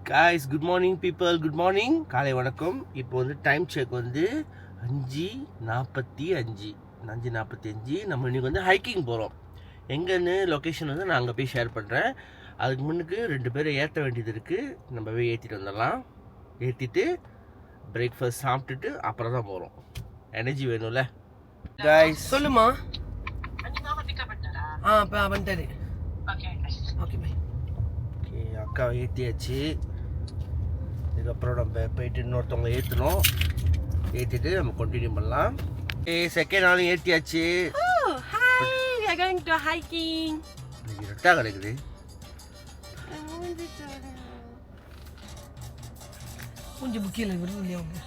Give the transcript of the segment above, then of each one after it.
guys, good morning people, good morning. காலை வணக்கம். இப்போ வந்து டைம் செக் வந்து 5:45 5:45. நம்ம இன்னைக்கு வந்து ஹைக்கிங் போகிறோம். எங்கன்னு லொக்கேஷன் வந்து நான் அங்கே போய் ஷேர் பண்ணுறேன். அதுக்கு முன்னுக்கு 2 பேரை ஏற்ற வேண்டியது இருக்குது. நம்ம போய் ஏற்றிட்டு வந்துடலாம். ஏற்றிட்டு பிரேக்ஃபாஸ்ட் சாப்பிட்டுட்டு அப்புறம் தான் போகிறோம். எனர்ஜி வேணும்ல guys. சொல்லுமா. வந்துட்டாரு. Okay bye. ஓகே, அக்காவை ஏற்றியாச்சு. இதுக்கப்புறம் நம்ம போயிட்டு இன்னொருத்தவங்களை ஏற்றணும். ஏற்றிட்டு நம்ம கண்டினியூ பண்ணலாம். செகண்ட் நாளும் ஏற்றியாச்சு. Hi, we are going to hiking. இன்னைக்கு ரெட்டாக கிடைக்குது. கொஞ்சம் புக்கியில் விரும்பு இல்லையா அவங்க.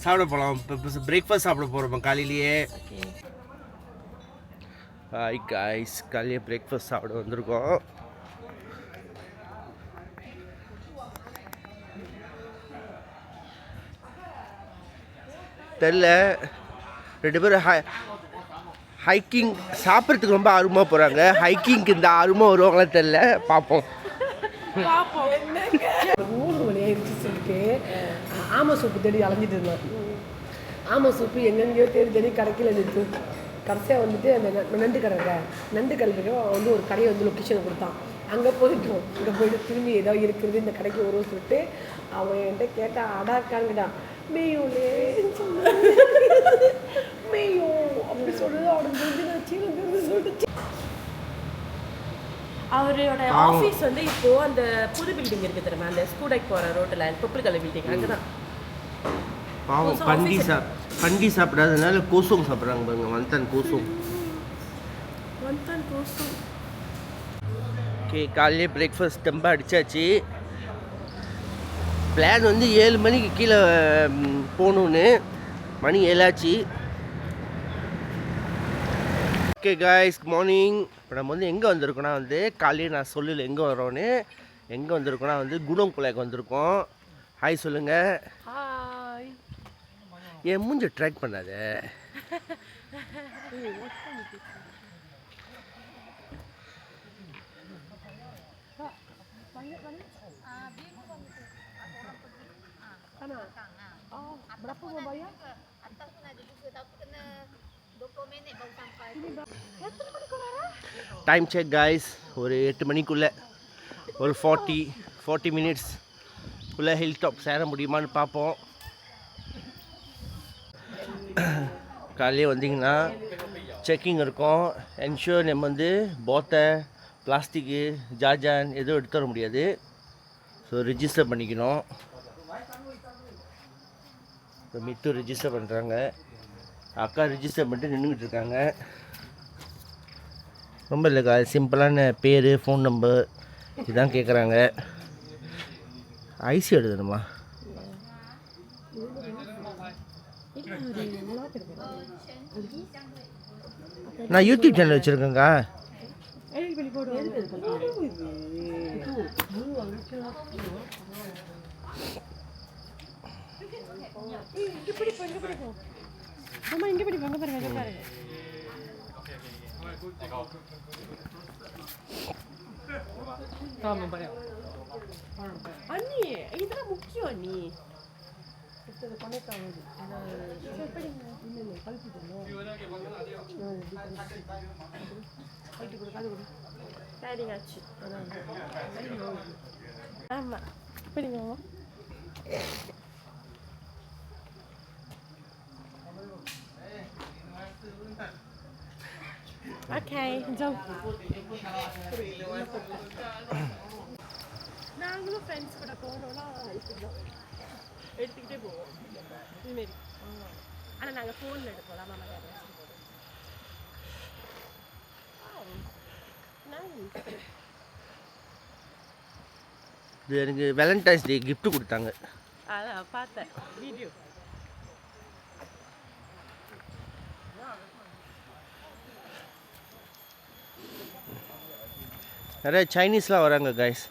சாப்பிட போகலாம். இப்போ பிரேக்ஃபாஸ்ட் சாப்பிட போகிறோம் காலையிலேயே. ஹாய் காய்ஸ், காலையிலே பிரேக்ஃபாஸ்ட் சாப்பிட வந்திருக்கோம். தெரில, 2 பேரும் ஹைக்கிங் சாப்பிட்றதுக்கு ரொம்ப ஆர்வமாக போகிறாங்க. ஹைக்கிங்க்கு இந்த ஆர்வமாக வருவாங்களா தெரில, பார்ப்போம். 3 மணி ஆயிடுச்சு சொல்லிட்டு ஆமை சூப்பு தேடி அலைஞ்சிட்டு இருந்தேன். ஆமை சூப்பு எங்கெங்கேயோ தேடி கிடைக்கல. நிறுத்து கடைசியாக வந்துட்டு அந்த நண்டு கடை வந்து ஒரு கடையை வந்து லொக்கேஷன் கொடுத்தான். அங்கே போயிட்டோம். அங்கே போயிட்டு திரும்பி ஏதோ இருக்கிறது இந்த கடைக்கு வருவோம் சொல்லிட்டு அவன் என்கிட்ட கேட்டான். அடாக்கான்கிட்டான். மேயோலே மேயோ அப்படி சொல்றது அவனுக்கு சொல்லிட்டு. அவரோட ஆஃபீஸ் வந்து இப்போ அந்த புது பில்டிங் இருக்கு தெரியுமா, அந்த ஸ்கூடைக்கு போகிற ரோட்டில் தொப்புள் கலை பில்டிங், அங்கே தான். பாவம் பண்டி சாப்பிடாதனால கோசம் சாப்பிட்றாங்க பாருங்க. வந்தான் கோசம். ஓகே, காலையிலே பிரேக்ஃபாஸ்ட் டெம்பா அடித்தாச்சு. பிளான் வந்து 7 மணிக்கு கீழே போகணுன்னு. மணி 7 ஆச்சு. Okay guys, good morning. இப்போ நம்ம வந்து எங்கே வந்திருக்கோன்னா வந்து காலையில் நான் சொல்லல எங்கே வரோன்னு. எங்கே வந்திருக்கோன்னா வந்து குணங்குளைக்கு வந்திருக்கோம். ஹாய் சொல்லுங்கள். ஹாய். என் மூஞ்ச ட்ராக் பண்ணாத. Berapa mau bayar? Atas nak juga tapi kena 20 minit baru sampai. Time check guys, ஒரு 8 மணிக்குள்ளே ஒரு 40 மினிட்ஸ்க்குள்ளே ஹில் டாப் சேர முடியுமான்னு பார்ப்போம். காலையே வந்தீங்கன்னா செக்கிங் இருக்கும். என்ஷூர் நம்ம வந்து போத்தை பிளாஸ்டிக்கு ஜாஜான் எதுவும் எடுத்து வர முடியாது. ஸோ ரிஜிஸ்டர் பண்ணிக்கணும். இப்போ மித்து ரிஜிஸ்டர் பண்ணுறாங்க. அக்கா ரிஜிஸ்டர் பண்ணிட்டு நின்றுக்கிட்டு இருக்காங்க. ரொம்ப இல்லைக்கா, சிம்பிளான பேர், ஃபோன் நம்பர் இதுதான் கேட்குறாங்க. ஐசி எடுக்கணுமா? நான் யூடியூப் சேனல் வச்சுருக்கேங்க்கா. அண்ணி இதெல்லாம் முக்கியம் அண்ணி. சரிங்காச்சு. ஆமாம் இப்படிங்க. Okay jump. நாங்களும் ஃப்ரெண்ட்ஸ் கூட போனோம்னா எடுத்துக்கிட்டே போவோம் இதுமாரி. ஆனால் நாங்கள் ஃபோனில் எடுப்போம். மாமா இது எனக்கு வேலண்டைன்ஸ் டே கிஃப்ட் கொடுத்தாங்க. அதான் பார்த்தேன் வீடியோ. நிறைய சைனீஸ்லாம் வராங்க கைஸ்.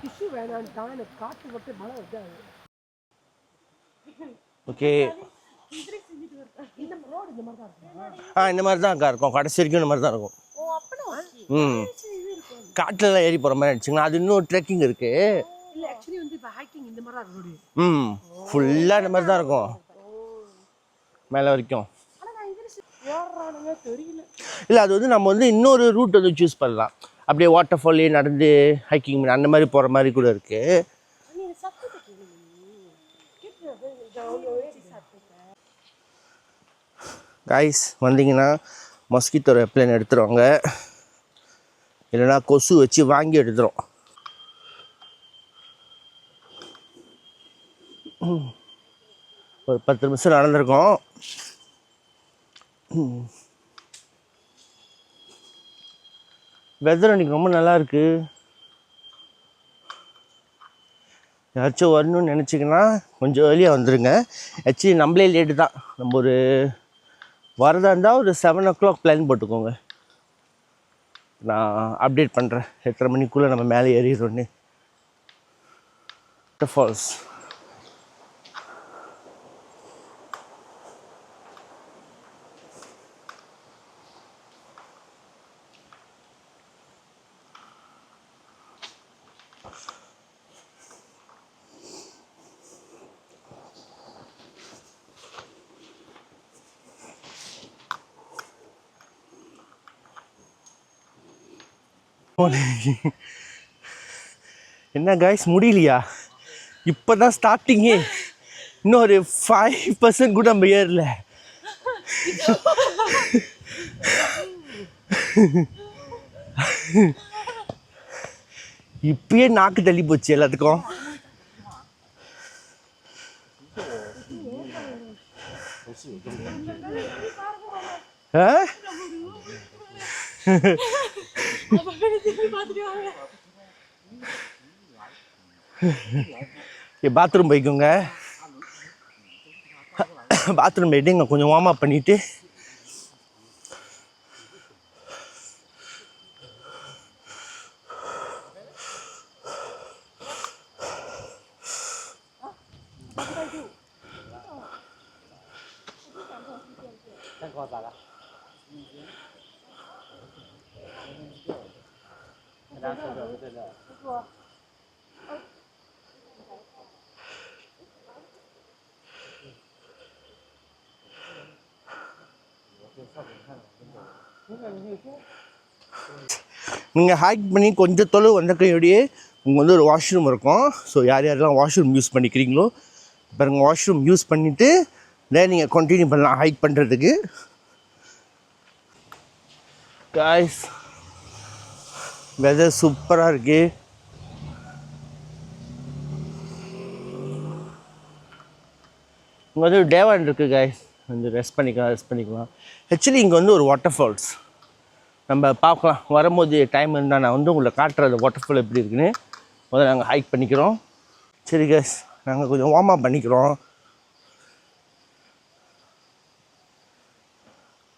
டிஷ்யூ வேணான்ட்டான். எனக்கு காற்று மட்டும் மழை வருது. ஓகே, இந்த ரோடு இந்த மாதிரி தான் இருக்கும். இந்த மாதிரி தான் அக்கா இருக்கும், கடைசி வரைக்கும் இந்த மாதிரி தான் இருக்கும். ஓ அப்பனா ஓகே. காட்டிலலாம் ஏறி போகிற மாதிரி ஆயிடுச்சுங்களா, அது இன்னும் ட்ரெக்கிங் இருக்குது. இல்லை ஆக்சுவலி வந்து இப்போ ஹைக்கிங் இந்த மாதிரி தான் இருக்கும். ஃபுல்லாக இந்த மாதிரி தான் இருக்கும் மேலே வரைக்கும். தெரியல. இல்லை அது வந்து நம்ம வந்து இன்னொரு ரூட் வந்து சூஸ் பண்ணலாம், அப்படியே வாட்டர் ஃபால்லே நடந்து ஹைக்கிங் அந்த மாதிரி போகிற மாதிரி கூட இருக்குது. கைஸ் வந்தீங்கன்னா மஸ்கிட்டோ ரெப்ளைன் எடுத்துருவாங்க, இல்லைனா கொசு வச்சு வாங்கி எடுத்துரும். ஒரு 10 நிமிஷம் நடந்திருக்கோம். வெதர் அன்றைக்கி ரொம்ப நல்லா இருக்கு. யாராச்சும் வரணும்னு நினச்சிங்கன்னா கொஞ்சம் ஏர்லியாக வந்துடுங்க. ஆக்சுவலி நம்மளே லேட்டு தான், நம்ம ஒரு வரதா இருந்தால் ஒரு 7 o'clock பிளான் போட்டுக்கோங்க. நான் அப்டேட் பண்ணுறேன் எத்தனை மணிக்குள்ளே நம்ம மேலே ஏறிடுறோன்னு. ஃபால்ஸ் என்ன கைஸ் முடியலையா? இப்போ தான் ஸ்டார்டிங்கே, இன்னும் ஒரு 5% கூட நம்ம ஏறல. இப்பயே நாக்கு தள்ளி போச்சு எல்லாத்துக்கும். பாத்ரூம் போய்க்கோங்க. பாத்ரூம் போயிட்டு இங்கே கொஞ்சம் வார்ம் அப் பண்ணிவிட்டு நீங்கள் ஹைக் பண்ணி கொஞ்சம் தொலைவு வந்த கையோடையே உங்கள் வந்து ஒரு வாஷ்ரூம் இருக்கும். ஸோ யார் யாரெல்லாம் வாஷ்ரூம் யூஸ் பண்ணிக்கிறீங்களோ பாருங்கள், வாஷ்ரூம் யூஸ் பண்ணிவிட்டு தென் நீங்கள் கண்டினியூ பண்ணலாம் ஹைக் பண்ணுறதுக்கு. காய்ஸ் வெதர் சூப்பராக இருக்குது. இங்கே வந்து டேவான் இருக்குது காய்ஸ், வந்து ரெஸ்ட் பண்ணிக்கலாம். ஆக்சுவலி இங்கே வந்து ஒரு வாட்டர் ஃபால்ஸ் நம்ம பார்க்கலாம். வரும்போது டைம் இருந்தால் நான் வந்து உங்களை காட்டுறது வாட்டர் ஃபால் எப்படி இருக்குன்னு. முதல்ல நாங்கள் ஹைக் பண்ணிக்கிறோம். சரி காய்ஸ், நாங்கள் கொஞ்சம் வார்ம் அப் பண்ணிக்கிறோம்.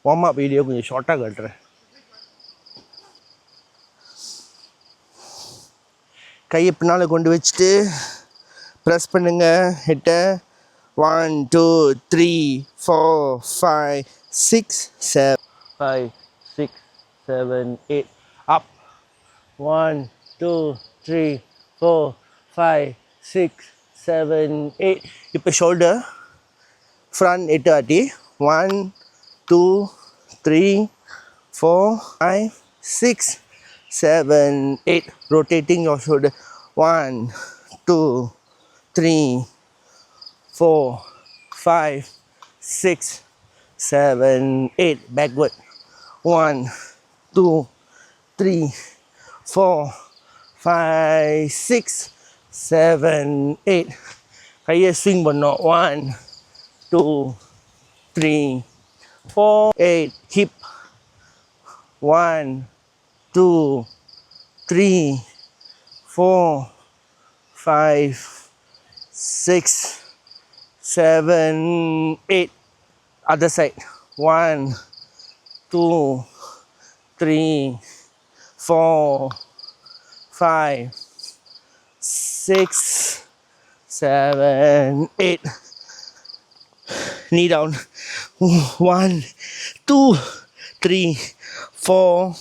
வார்ம் அப் வீடியோ கொஞ்சம் ஷார்ட்டாக காட்டுறேன். கையை பின்னால் கொண்டு வச்சுட்டு ப்ரெஸ் பண்ணுங்க ஹெட்டை. 1 2 3 4 5 6 7 5 6 7 8 up. 1 2 3 4 5 6 7 8. இப்போ ஷோல்டர் ஃப்ரண்ட் 8 ஆட்டி 1 2 3 4 5 6 7 8. rotating your shoulder 1 2 3 4 5 6 7 8. backward 1 2 3 4 5 6 7 8. கையை ஸ்விங் பண்ணோம். 1 2 3 4 8. hip 1 2 3 4 5 6 7 8. other side 1 2 3 4 5 6 7 8. knee down 1 2 3 4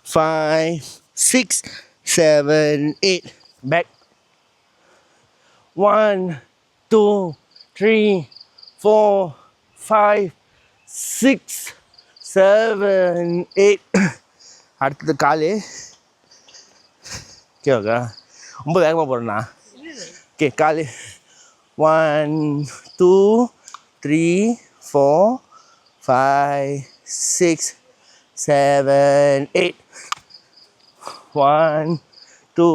5 6 7 8 back 1 2 3 4 5 6 7 8 அடுத்தது காலு ஓகேவாக்கா ரொம்ப வேகமாக போகிறேண்ணா ஓகே காலு 1 2 3 4 5 6 7 8 1 2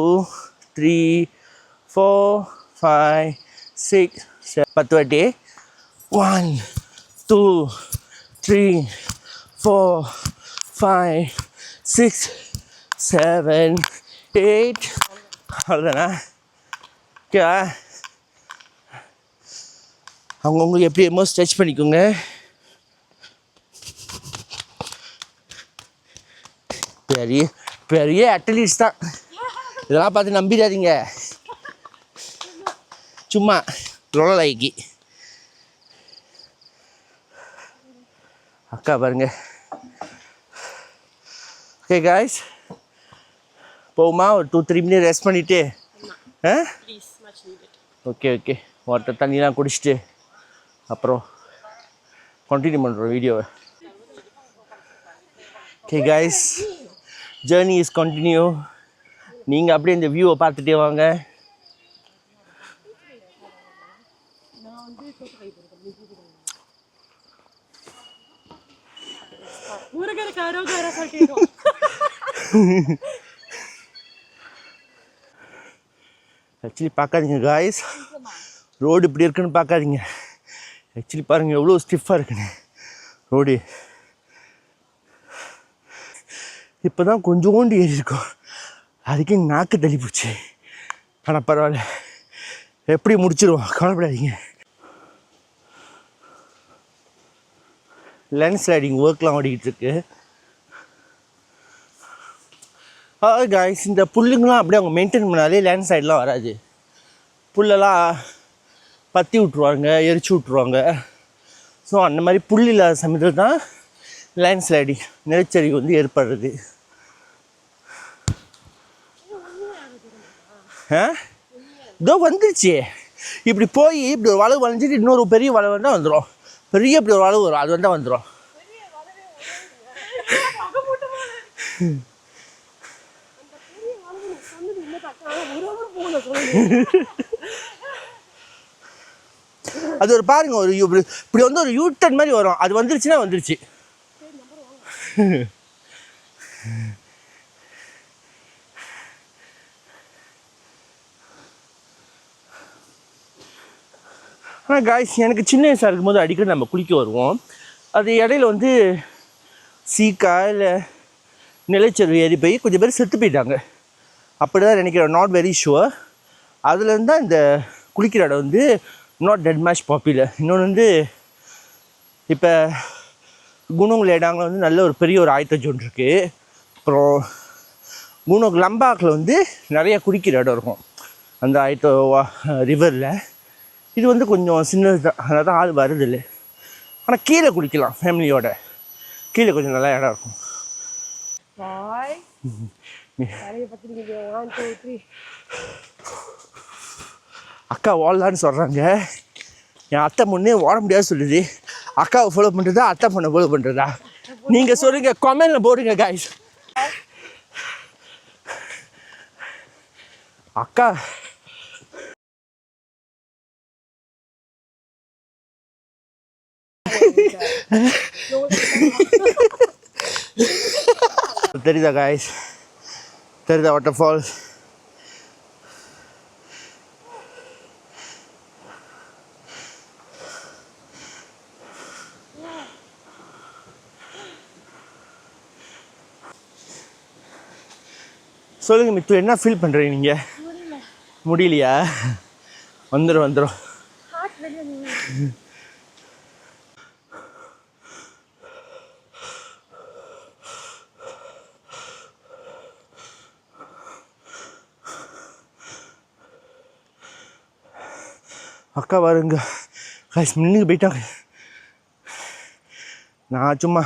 3 4 5 6 7 10 வாட்டி 1 2 3 4 5 6 7 8 அவ்வளோதானா ஓகேவா அவங்கவுங்களுக்கு எப்படி என்னமோ ஸ்ட்ரெச் பண்ணிக்கோங்க பெரிய பெரிய அட்லீஸ்ட் தான் இதெல்லாம் பார்த்து நம்பிடாதீங்க சும்மா லாய்க்கு அக்கா பாருங்க ஓகே காய்ஸ் போகுமா ஒரு 2-3 மினிட் ரெஸ்ட் பண்ணிவிட்டு ஆ ஓகே ஓகே வாட்டர் தண்ணிலாம் குடிச்சிட்டு அப்புறம் கண்டினியூ பண்ணுறோம் வீடியோவை okay guys journey is continue நீங்கள் அப்படியே இந்த வியூவை பார்த்துட்டே வாங்க ஆக்சுவலி பார்க்காதீங்க காய்ஸ் ரோடு இப்படி இருக்குன்னு பார்க்காதீங்க ஆக்சுவலி பாருங்கள் எவ்வளோ ஸ்டிஃபாக இருக்குன்னு ரோடு இப்போ தான் கொஞ்சோண்டு ஏறி இருக்கும் அதுக்கு நாக்கு தள்ளி போச்சு ஆனால் பரவாயில்ல எப்படி முடிச்சிடுவோம் கவலைப்படாதீங்க லென்ஸ் ரைடிங் ஒர்க்லாம் ஓடிக்கிட்டு இருக்கு காய்ஸ் இந்த புல்லுங்களாம் அப்படியே அவங்க மெயின்டைன் பண்ணாலே லேண்ட் சைடெலாம் வராது புல்லெல்லாம் பற்றி விட்ருவாங்க எரிச்சு விட்ருவாங்க ஸோ அந்த மாதிரி புல் இல்லாத சமயத்தில் தான் லேண்ட் ஸ்லைடிங் நிலச்சரிவு வந்து ஏற்படுறது இதோ வந்துருச்சு இப்படி போய் இப்படி ஒரு வளவு வளைஞ்சிட்டு இன்னொரு பெரிய வளவு வந்தால் வந்துடும் பெரிய இப்படி ஒரு வளவு வரும் அது வந்தால் வந்துடும் அது ஒரு பாருங்க ஒரு இப்படி வந்து ஒரு யூட்டன் மாதிரி வரும் அது வந்துருச்சுன்னா வந்துருச்சு ஆனால் காய்ஸ் எனக்கு சின்ன வயசாக இருக்கும்போது அடிக்கடி நம்ம குளிக்க வருவோம் அது இடையில வந்து சீக்கா இல்லை நிலச்சரிவு ஏறி போய் கொஞ்சம் பேர் செத்து போயிட்டாங்க அப்படி தான் நினைக்கிறேன் நாட் வெரி ஷுவர் அதுலேருந்து தான் இந்த குளிக்கிற இடம் வந்து நாட் டெட் மேட்ச் பாப்புலர் இன்னொன்று வந்து இப்போ குணோங்கில் இடங்களில் வந்து நல்ல ஒரு பெரிய ஒரு ஆயத்த ஜோன் இருக்குது அப்புறம் குணோங் லம்பாக்கில் வந்து நிறையா குளிக்கிற இடம் இருக்கும் அந்த ஆயத்த ரிவரில் இது வந்து கொஞ்சம் சின்னது தான் அதனால் தான் ஆள் வருதில்லை ஆனால் கீழே குளிக்கலாம் ஃபேமிலியோட கீழே கொஞ்சம் நல்லா இடம் இருக்கும் அக்கா ஓடலான்னு சொல்கிறாங்க என் அத்தை முன்னே ஓட முடியாது சொல்லுது அக்காவை ஃபாலோ பண்ணுறதா அத்தை பொண்ணை ஃபாலோ பண்ணுறதா நீங்கள் சொல்லுங்கள் கமெண்டில் போடுங்க காய்ஸ் அக்கா தெரியுதா காய்ஸ் தெரியுதா வாட்டர் ஃபால்ஸ் சொல்லுங்க மித்து என்ன ஃபீல் பண்ணுறீங்க நீங்கள் முடியலையா வந்துடும் அக்கா பாருங்க காய்ஸ் முன்னுக்கு போயிட்டாங்க நான் சும்மா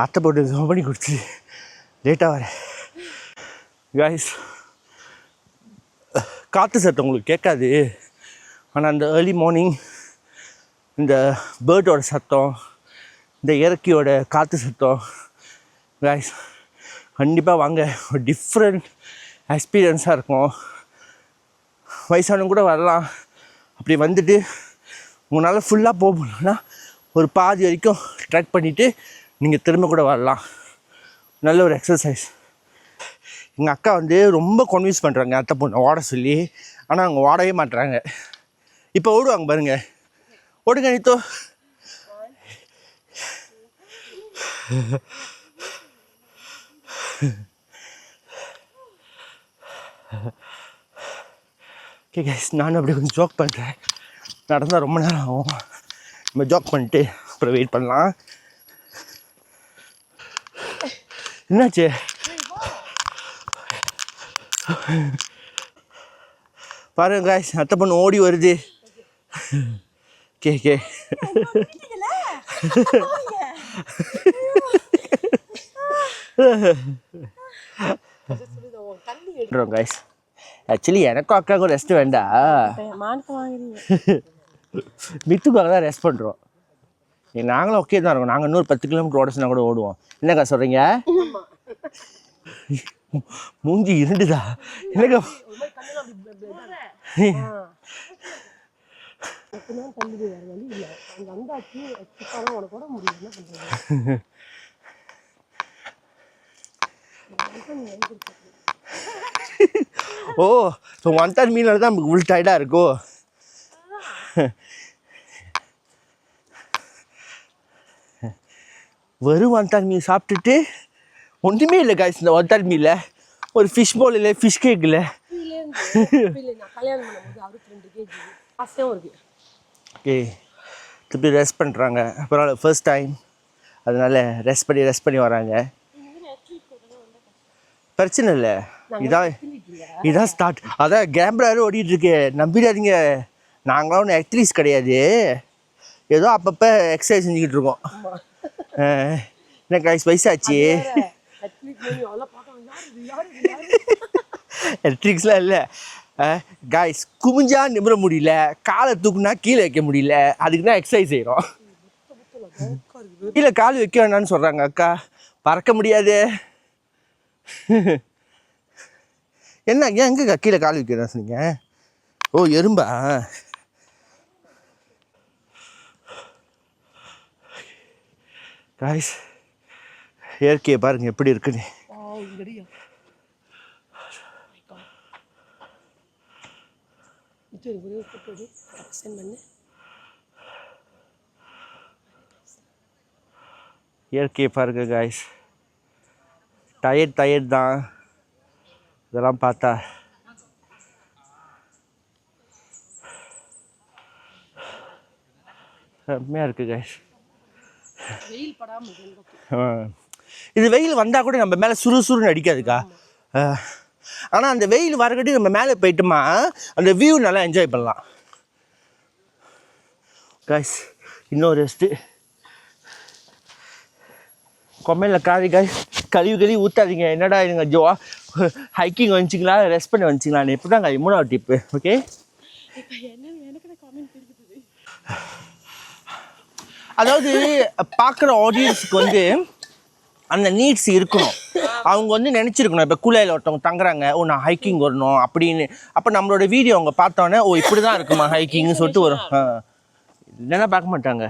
அத்தை போட்டு பண்ணி கொடுத்து லேட்டாக வரேன். காய்ஸ், காற்று சத்தம் உங்களுக்கு கேட்காது, ஆனால் அந்த ஏர்லி மார்னிங் இந்த பேர்டோட சத்தம், இந்த இயற்கையோட காற்று சத்தம், காய்ஸ் கண்டிப்பாக வாங்க. ஒரு டிஃப்ரெண்ட் எக்ஸ்பீரியன்ஸாக இருக்கும். வயசானவங்க கூட வரலாம். அப்படி வந்துட்டு உங்களால் ஃபுல்லாக போக முடியலன்னா ஒரு பாதி வரைக்கும் ட்ராக் பண்ணிவிட்டு நீங்கள் திரும்ப கூட வரலாம். நல்ல ஒரு எக்ஸசைஸ். எங்கள் அக்கா வந்து ரொம்ப கன்வின்ஸ் பண்ணுறாங்க அத்தை பொண்ணை ஓட சொல்லி. ஆனால் அவங்க ஓடவே மாட்டுறாங்க. இப்போ ஓடுவாங்க பாருங்க. ஓடுங்க நீத்தோ. ஓகே கைஸ், நானும் அப்படியே கொஞ்சம் ஜோக் பண்ணுறேன். நடந்தால் ரொம்ப நேரம் ஆகும். நம்ம ஜோக் பண்ணிட்டு அப்புறம் வெயிட் பண்ணலாம். என்னாச்சு? பாருங்க கைஸ், அத்தை பொண்ணு ஓடி வருது. கே கைஸ், ஆக்சுவலி எனக்கும் அக்காவுக்கும் ரெஸ்ட் வேண்டாம். மித்துக்காக தான் ரெஸ்ட் பண்ணுறோம். நாங்களும் ஓகே தான் இருக்கோம். நாங்கள் இன்னொரு 10 கிலோமீட்டர் ஓடச்சுனா கூட ஓடுவோம். என்னக்கா சொல்கிறீங்க? மூஞ்சி இருண்டுதா என்னக்கா? ஓ, ஸோ வந்தார் மீனில் தான் நமக்கு ஃபுல் டயர்டாக இருக்கும். வெறும் வந்தார் மீன் சாப்பிட்டுட்டு ஒன்றுமே இல்லை காய்ச்சி. இந்த வந்தார் மீனில் ஒரு ஃபிஷ் பால் இல்லை, ஃபிஷ் கேக் இல்லை. ஓகே, திருப்பி ரெஸ்ட் பண்ணுறாங்க. அப்புறம் ஃபர்ஸ்ட் டைம், அதனால ரெஸ்ட் பண்ணி வராங்க. பிரச்சனை இல்லை, இதான் ஸ்டார்ட். அதான் கேம்பராரு ஓடிட்டுருக்கு. நம்பிடாதீங்க, நாங்களாம் ஒன்றும் ஆக்டிவிஸ் கிடையாது. ஏதோ அப்பப்போ எக்ஸசைஸ் செஞ்சுக்கிட்டு இருக்கோம். என்ன காய்ஸ், வயசாச்சு. எலக்ட்ரிக்ஸ்லாம் இல்லை காய்ஸ். குமிஞ்சா நிமிர முடியல, காலை தூக்குனா கீழே வைக்க முடியல. அதுக்கு தான் எக்ஸசைஸ் செய்கிறோம். கீழே கால் வைக்க வேணான்னு சொல்கிறாங்க அக்கா. பறக்க முடியாது. என்ன ஏன் எங்கக்கா கீழே கால் வைக்கிறேன் சொன்னீங்க? ஓ, எறும்பா? காய்ஸ், இயற்கையை பாருங்க எப்படி இருக்குன்னு. இயற்கையை பாருங்க காய்ஸ். டயர்ட் தான் இதெல்லாம் பார்த்தா. செம்மையாக இருக்குது காய்ஸ். இது வெயில் வந்தால் கூட நம்ம மேலே சுறுசுறுன்னு அடிக்காதுக்கா. ஆனால் அந்த வெயில் வரக்கட்டி நம்ம மேலே போயிட்டோமா அந்த வியூ நல்லா என்ஜாய் பண்ணலாம் காய்ஸ். இன்னொரு ரெஸ்ட்டு. கொம்மையில் காய்ஸ், கழுவி ஊற்றாதீங்க. என்னடா இதுங்க ஜோவா ஹைக்கிங் வந்துச்சிங்களா ரெஸ்ட் பண்ண வந்துச்சிங்களான்னு. இப்போ தான் 3வது டிப்பு. ஓகே, அதாவது பார்க்குற ஆடியன்ஸுக்கு வந்து அந்த நீட்ஸ் இருக்கணும். அவங்க வந்து நினச்சிருக்கணும், இப்போ கூலையில் ஒருத்தவங்க தங்குறாங்க, ஓ நான் ஹைக்கிங் வரணும் அப்படின்னு. அப்போ நம்மளோட வீடியோ அவங்க பார்த்தோன்னே ஓ இப்படி தான் இருக்குமா ஹைக்கிங்னு சொல்லிட்டு வரும். இல்லைன்னா பார்க்க மாட்டாங்க.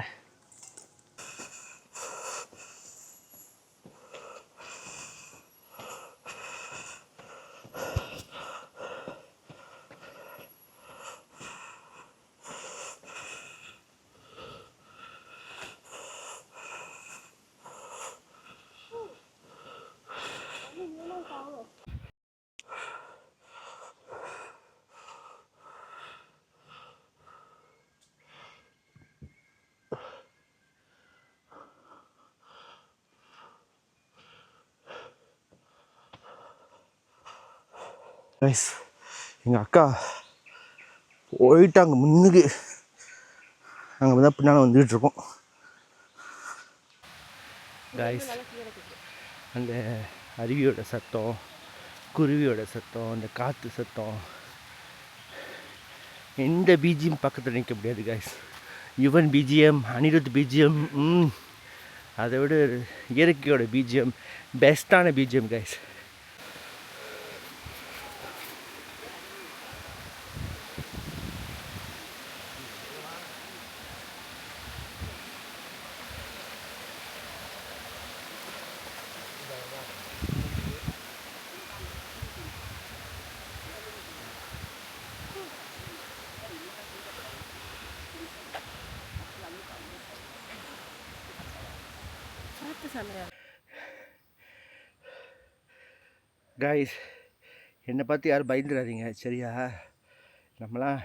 கைஸ், எங்கள் அக்கா போயிட்டாங்க முன்னுக்கு. நாங்கள் தான் பின்னால் வந்துக்கிட்டு இருக்கோம். காய்ஸ் அந்த அருவியோட சத்தம், குருவியோட சத்தம், அந்த காற்று சத்தம், எந்த பிஜிஎம் பக்கத்தில் நிற்க முடியாது guys. Yuvan BGM, Anirudh BGM, அதை விட இயற்கையோட பிஜிஎம் பெஸ்ட்டான பிஜிஎம் காய்ஸ். காய்ஸ், என்னை பார்த்து யாரும் பயந்துடாதீங்க சரியா? நம்மளாம்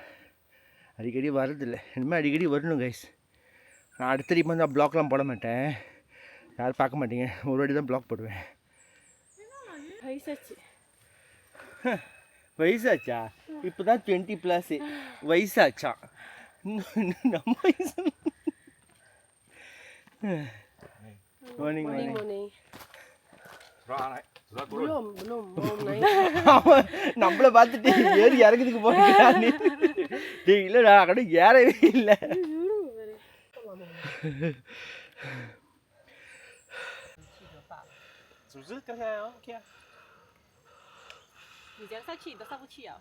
அடிக்கடி வர்றதில்லை, இனிமேல் அடிக்கடி வரணும் கைஸ். நான் அடுத்தடி வந்து ப்ளாக்லாம் போட மாட்டேன், யாரும் பார்க்க மாட்டீங்க. ஒரு வாட்டி தான் ப்ளாக் போடுவேன். வயசாச்சா? இப்போ தான் 20+ வயசாச்சா? நம்ம வயசு. Morning morning. நம்மளை பார்த்துட்டு ஏறி இறங்குறதுக்கு போறீங்க. இல்லைடா, கடை ஏறவே இல்லை.你这样上去，你都上不去啊！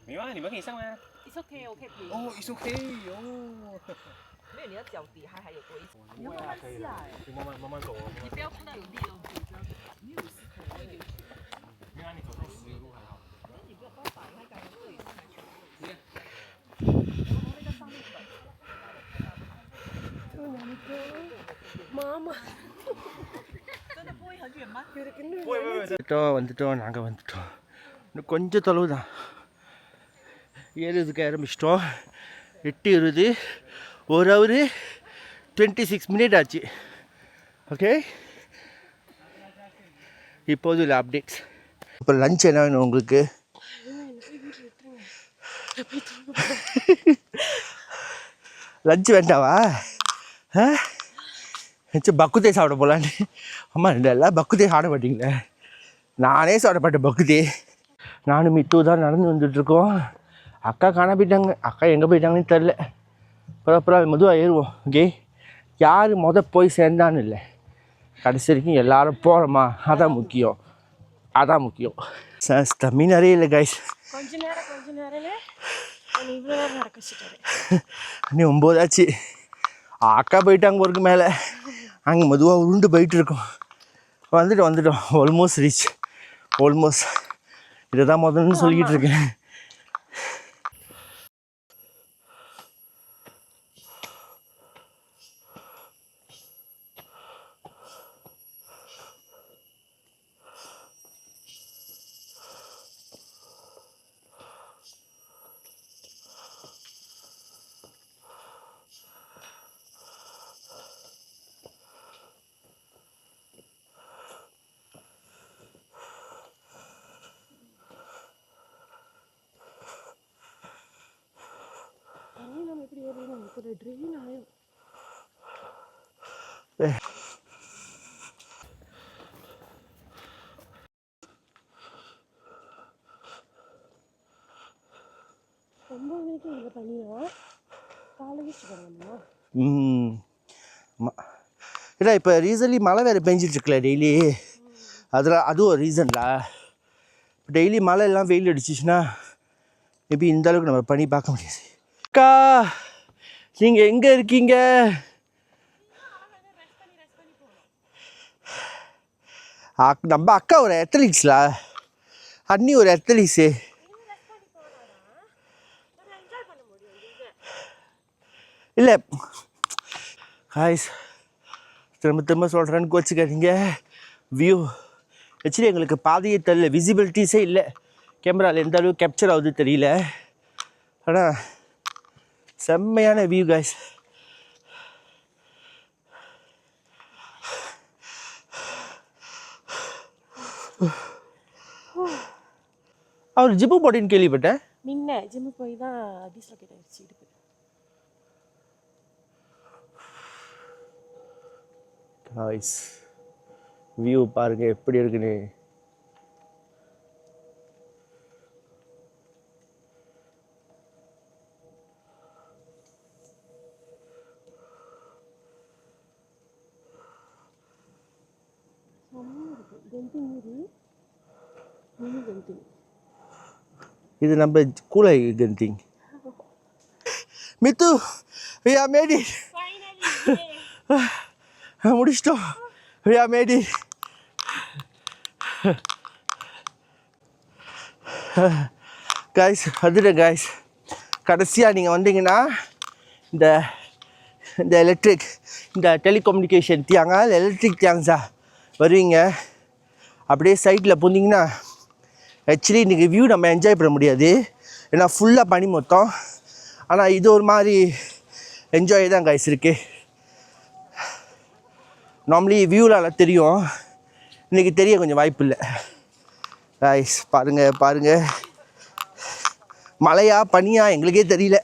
没有啊，你们可以上吗 It's okay， 我可以陪你。 ？Oh, it's okay. Oh. 没有，你的脚底还有多一层。你要不会啊，可以的，就慢慢走哦。你不要碰到有力哦，没有石头，会流血。没有啊，你走到10路还好。那你没有办法，那个这里是安全的。那个上面本。மாமா真的不会很远吗？வந்துட்டோம் நாங்கள் வந்துட்டோம். இன்னும் கொஞ்சம் தொலைவு தான். ஏறுறதுக்கு ஆரம்பிச்சிட்டோம். 8:20, 1 hour 26 minutes ஆச்சு. ஓகே, இப்போது இல்லை அப்டேட்ஸ். இப்போ லஞ்ச் என்ன வேணும் உங்களுக்கு? லஞ்ச் வேண்டாவா? பக்குதே சாப்பிட போகலான்னு. அம்மா எல்லாம் பக்குதே சாப்பிட மாட்டிங்களே. நானே சாப்பிட மாட்டேன் பக்குதே. நானும் மித்து தான் நடந்து வந்துட்டுருக்கோம். அக்கா காண போயிட்டாங்க. அக்கா எங்கே போயிட்டாங்கன்னு தெரில. அப்புறம் மெதுவாக ஏறுவோம். ஓகே, யார் போய் சேர்ந்தான்னு இல்லை, கடைசி வரைக்கும் எல்லோரும் போகிறோமா, அதான் முக்கியம். அதான் முக்கியம். தம்பி நிறைய இல்லை கைஸ். கொஞ்ச நேரம் இவ்வளோ நேரம் நடக்க வச்சுட்டாரு. அண்ணி 9 ஆச்சு. அக்கா போயிட்டாங்க ஒருக்கு மேலே. அங்கே மெதுவாக உருண்டு போயிட்டுருக்கோம். வந்துட்டோம். Almost reach. ஆல்மோஸ்ட். இதை தான் முதல்னு சொல்லிக்கிட்டு இருக்கேன். இல்லை, இப்போ ரீசன்லி மழை வேறு பெஞ்சிட்ருக்குல்ல டெய்லி. அதுவும் ஒரு ரீசன்ல. டெய்லி மழை எல்லாம் வெயில் அடிச்சிச்சுன்னா மேபி இந்த அளவுக்கு நம்ம பண்ணி பார்க்க முடியாது. அக்கா, நீங்கள் எங்கே இருக்கீங்க? நம்ம அக்கா ஒரு அத்லீட்ஸ்ல, அண்ணி ஒரு அத்லீட்ஸு. இல்லை ஹாய்ஸ், திரும்ப சொல்கிறேன்னு கோச்சிக்காதீங்க. வியூ ஆக்சுவலி எங்களுக்கு பாதையே தெரியல, விசிபிலிட்டிஸே இல்லை. கேமராவில் எந்த அளவுக்கு கேப்சர் ஆகுது தெரியல. ஆனால் செம்மையான வியூ காய்ஸ். அவர் ஜிம்மு போட்டின்னு கேள்விப்பட்டேன். முன்ன ஜிம்மு போய் தான் டிஸ்லோகேட் ஆயிடுச்சு இடுப்பு. காய்ஸ் வியூ பாருங்க எப்படி இருக்குன்னு. இது நம்ம கூலை கந்திங். Mithu we are made it. முடிச்சிட்டோம். we are made it. guys அதுதான் guys கடைசியாக நீங்கள் வந்தீங்கன்னா இந்த இந்த எலக்ட்ரிக் இந்த டெலிகம்யூனிகேஷன் தியாங்க எலக்ட்ரிக் தியாங்ஸா வருவீங்க. அப்படியே சைட்டில் போனீங்கன்னா ஆக்சுவலி இன்றைக்கி வியூ நம்ம என்ஜாய் பண்ண முடியாது, ஏன்னா ஃபுல்லாக பனி மொத்தம். ஆனால் இது ஒரு மாதிரி என்ஜாய் தான் கைஸ் இருக்குது. நார்மலி வியூவில் தெரியும், இன்றைக்கி தெரிய கொஞ்சம் வாய்ப்பு இல்லை கைஸ். பாருங்கள் மழையா பனியா எங்களுக்கே தெரியல.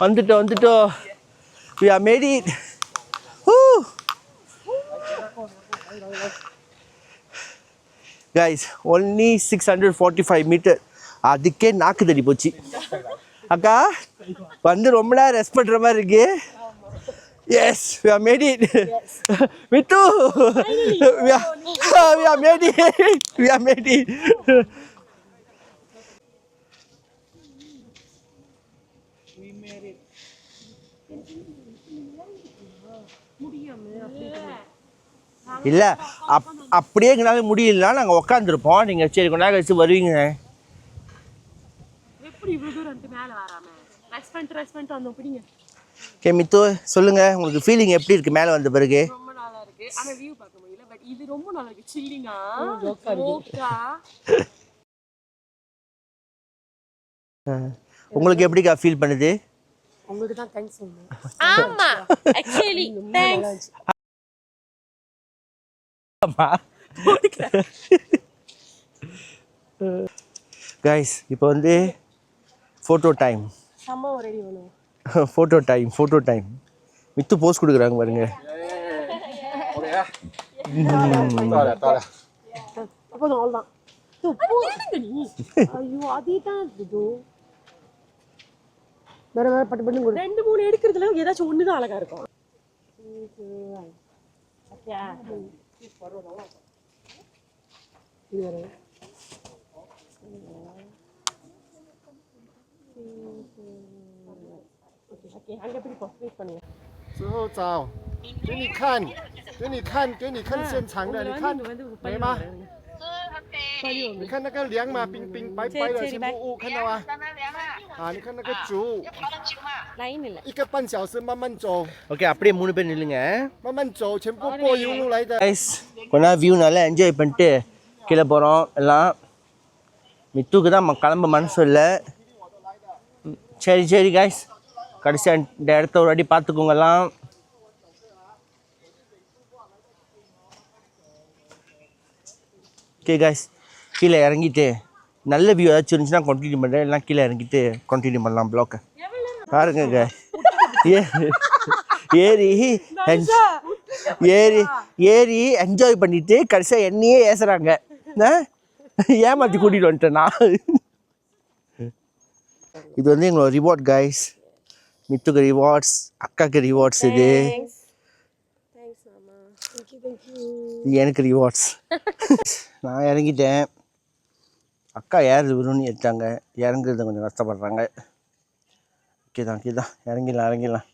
வந்துட்டோம் we are made it. guys only 645 meter. அதுக்கே நாக்கு தடி போச்சு. அக்கா வந்து ரொம்ப நேரம் ரெஸ்ட் பண்ணுற மாதிரி இருக்கு. Yes we are made it. மித்து we are made it. we are made it. இல்லை அப்படியே எங்களால் முடியலன்னா நாங்கள் உக்காந்துருப்போம். நீங்கள் சரி கொஞ்ச நேரம் கழிச்சு வருவீங்க. எப்படி இவ்வளோ தூரம் வந்துட்டு மேலே வராமல் ரெஸ்ட் பண்ணிட்டு வந்தோம் பிடிங்க. ஓகே மித்து சொல்லுங்கள், உங்களுக்கு ஃபீலிங் எப்படி இருக்குது மேலே வந்த பிறகு? ரொம்ப நல்லா இருக்கு, ஆனால் வியூ பார்க்க முடியல. பட் இது ரொம்ப நல்லா இருக்கு, சில்லிங்கா. உங்களுக்கு எப்படிக்கா ஃபீல் பண்ணுது? உங்களுக்கு தான் தேங்க்ஸ் சொல்லணும். ஆமா ஆக்சுவலி தேங்க்ஸ். கைஸ் இப்போ வந்து ஃபோட்டோ டைம். செம்ம ரெடி பண்ணுவோம். Photo time. மித்து போஸ்ட் கொடுக்குறாங்க பாருங்க. அப்போ அவ்வளோதான். ஐயோ அதே தான் இது. வேற பட்டு பண்ணி 2-3 எடுக்கிறதுல ஏதாச்சும் ஒன்று தான் அழகா இருக்கும்.之后找，给你看现场的，你看美吗？你看那个梁嘛，冰冰白白的全部雾，看到吗？啊，你看那个竹，一个半小时慢慢走， ஓகே அப்படியே 3 பேர் நில்லுங்க.慢慢走，全部柏油路来的。கைஸ் கொஞ்ச நேரம் வியூ நல்லா என்ஜாய் பண்ணிட்டு கீழே போகிறோம் எல்லாம். மித்துக்கு தான் கிளம்ப மனசு இல்லை. சரி கைஸ் கடைசியாக இந்த இடத்த ஒரு வாட்டி பார்த்துக்கோங்கலாம். ஓகே கைஸ் கீழே இறங்கிட்டு நல்ல வியூ ஏதாச்சும் இருந்துச்சுன்னா கண்டினியூ பண்ணுறேன், எல்லாம் கீழே இறங்கிட்டு கண்டினியூ பண்ணலாம் ப்ளாக்கை. பாருங்க ஏறி என்ஜாய் பண்ணிட்டு கடைசியாக என்னையே ஏசுறாங்க. ஏமாற்றி கூட்டிகிட்டு வந்துட்டேன்னா இது வந்து எங்களோட ரிவார்ட் கைஸ். மித்துக்கு ரிவார்ட்ஸ், அக்காவுக்கு ரிவார்ட்ஸ், இது எனக்கு ரிவார்ட்ஸ். நான் இறங்கிட்டேன், அக்கா ஏறது விரும்பி எடுத்தாங்க, இறங்குறது கொஞ்சம் கஷ்டப்படுறாங்க. ஓகே தான் இறங்கிடலாம்.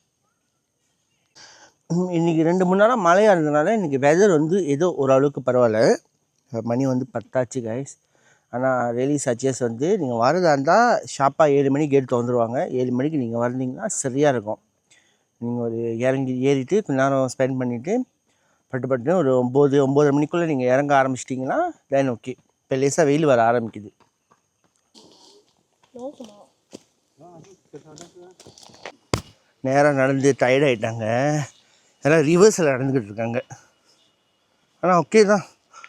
இன்றைக்கி 2-3 நாளாக மழையாக இருந்ததுனால இன்றைக்கி வெதர் வந்து ஏதோ ஓரளவுக்கு பரவாயில்ல. மணி வந்து 10 கைஸ். ஆனால் ரியலி சஜஸ்ட் வந்து நீங்கள் வரதா இருந்தால் ஷாப்பாக 7 மணிக்கு கேட் திறந்துருவாங்க. 7 மணிக்கு நீங்கள் வந்தீங்கன்னா சரியாக இருக்கும். நீங்கள் ஒரு ஏறிட்டு கொஞ்ச நேரம் ஸ்பெண்ட் பண்ணிவிட்டு பட்டு ஒரு 9-9:30 மணிக்குள்ளே நீங்கள் இறங்க ஆரம்பிச்சிட்டிங்கன்னா தென் ஓகே. இப்போ லேசாக வெயில் வர ஆரம்பிக்குது. நேராக நடந்து டயர்ட் ஆகிட்டாங்க, எல்லாம் ரிவர்ஸில் நடந்துக்கிட்டு இருக்காங்க. ஆனால் ஓகே தான்,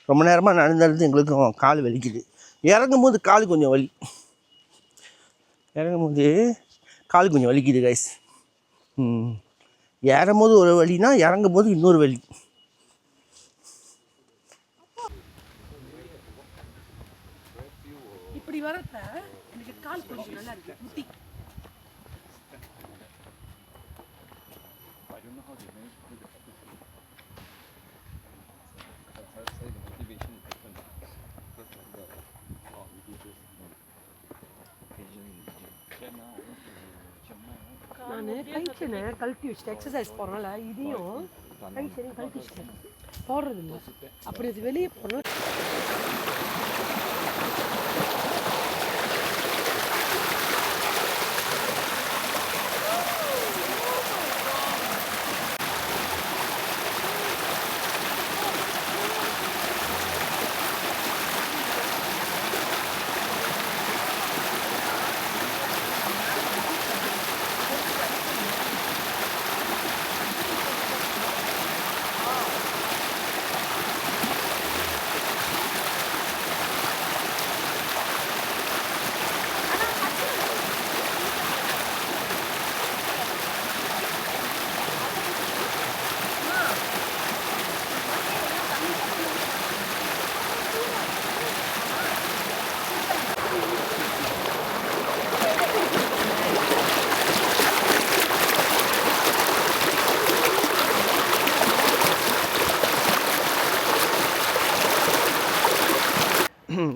ரொம்ப நேரமாக நடந்து எங்களுக்கும் கால் வலிக்குது. இறங்கும் போது கால் கொஞ்சம் வலிக்குது கைஸ். ஏறும் போது ஒரு வழினா இறங்கும் போது இன்னொரு வழி. இப்படி வரப்ப எனக்கு கால் கொஞ்சம் நல்லா இருக்கு முட்டி. நான் கைச்சனை கழட்டி வச்சுட்டேன், எக்ஸசைஸ் போகிறனால இதையும் கைச்சனையும் கழட்டி வச்சுட்டேன், போடுறது இல்லை. அப்படி அது வெளியே போகிறோம்.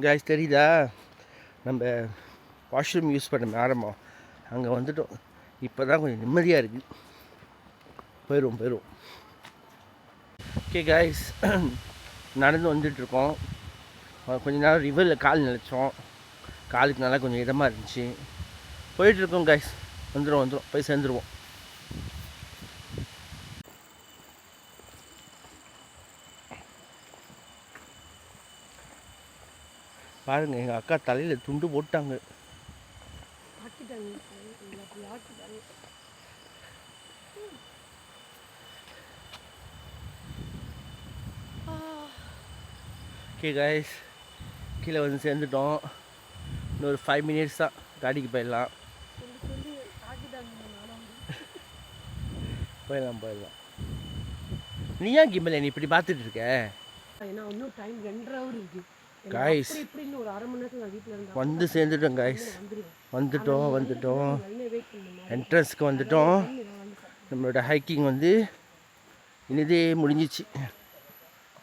கைஸ் தெரியுதா, நம்ம வாஷ்ரூம் யூஸ் பண்ண ஆரம்பம் அங்கே வந்துட்டோம். இப்போ தான் கொஞ்சம் நிம்மதியாக இருக்குது. போயிடும். ஓகே கைஸ், நடந்து வந்துட்டுருக்கோம். கொஞ்ச நேரம் ரிவரில் கால் நினச்சோம், காலுக்கு நல்லா கொஞ்சம் இதமாக இருந்துச்சு. போயிட்டுருக்கோம் கைஸ், வந்துடும் போய் சேர்ந்துருவோம். பாருங்க, எங்கள் அக்கா தலையில் துண்டு போட்டாங்க. ஓகே கைஸ், கீழே வந்து சேர்ந்துட்டோம். இன்னொரு 5 minutes தான், காடிக்கு போயிடலாம். போயிடலாம். நீ ஏன் கிம்பல் நீ இப்படி பார்த்துட்டு இருக்க? ஏன்னா இன்னும் டைம் 2.5 hour இருக்கு கைஸ். இப்படின்னு ஒரு 1/2 மணி நேரத்தில் நான் வீட்டில் இருந்தால் வந்து சேர்ந்துட்டோம் கைஸ், வந்துட்டோம். என்ட்ரன்ஸ்க்கு வந்துட்டோம். நம்மளோட ஹைக்கிங் வந்து இனிதே முடிஞ்சிச்சு.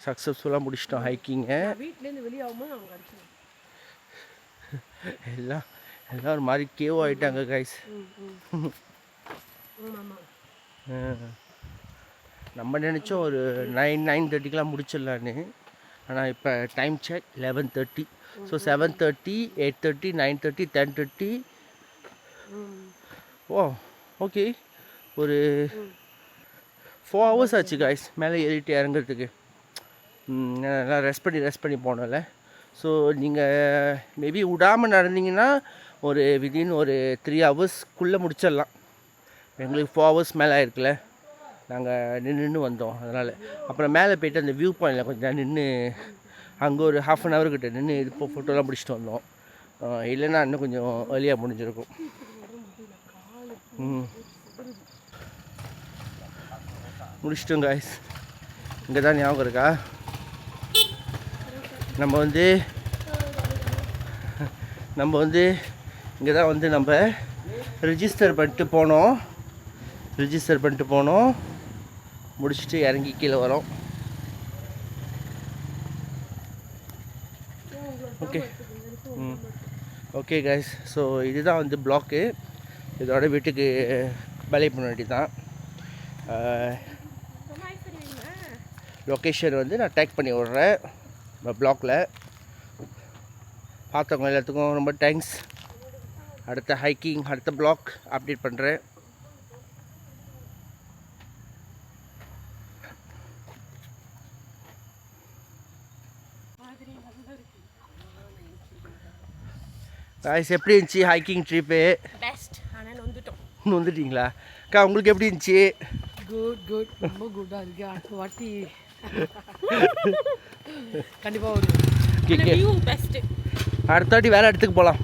சக்ஸஸ்ஃபுல்லாக முடிச்சிட்டோம் ஹைக்கிங்கை. வீட்டிலேருந்து வெளியே ஆகும்போது அவங்க அடிச்சிடும். எல்லாம் ஒரு மாதிரி கேவ் ஆகிட்டாங்க கைஸ். நம்ம நினச்சோம் ஒரு 9:30க்கெலாம் முடிச்சிடலான்னு. ஆனால் இப்போ டைம் செக் 11:30. ஸோ 7:30, 8:30, 9:30, 10:30. ஓ ஓகே, ஒரு 4 hours ஆச்சு கைஸ் மேலே ஏறிட்டு இறங்குறதுக்கு. நல்லா ரெஸ்ட் பண்ணி போனோம்ல. ஸோ நீங்கள் மேபி விடாமல் நடந்தீங்கன்னா ஒரு விதின் ஒரு 3 hours முடிச்சிடலாம். எங்களுக்கு 4 hours மேலே ஆயிருக்குல்ல, நாங்கள் நின்று வந்தோம். அதனால் அப்புறம் மேலே போய்ட்டு அந்த வியூ பாயிண்டில் கொஞ்சம் நின்று அங்கே ஒரு 1/2 hour கிட்ட நின்று இப்போ ஃபோட்டோலாம் பிடிச்சிட்டு வந்தோம். இல்லைன்னா இன்னும் கொஞ்சம் ஏர்லியாக முடிஞ்சிருக்கும். முடிச்சிட்டோம் கைஸ். இங்கே தான் ஞாபகம் இருக்கா, நம்ம வந்து இங்கே தான் வந்து நம்ம ரிஜிஸ்டர் பண்ணிட்டு போனோம். முடிச்சுட்டு இறங்கி கீழே வரோம். ஓகே கைஸ், ஸோ இதுதான் வந்து பிளாக்கு. இதோட வீட்டுக்கு வேலை பண்ண வேண்டியது தான். லொக்கேஷன் வந்து நான் டேக் பண்ணி விட்றேன் பிளாக்கில். பார்த்தவங்க எல்லாத்துக்கும் ரொம்ப தேங்க்ஸ். அடுத்த ஹைக்கிங், அடுத்த பிளாக் அப்டேட் பண்ணுறேன். காய்ஸ், எப்படி இருந்துச்சு ஹைக்கிங் ட்ரிப்பு? பெஸ்ட். ஆனால் வந்துட்டோம். வந்துட்டீங்களா அக்கா? உங்களுக்கு எப்படி இருந்துச்சு? குட், ரொம்ப குட்டாக இருக்கு. அடுத்த வாட்டி கண்டிப்பாக வரும். அடுத்த வாட்டி வேறு இடத்துக்கு போகலாம்.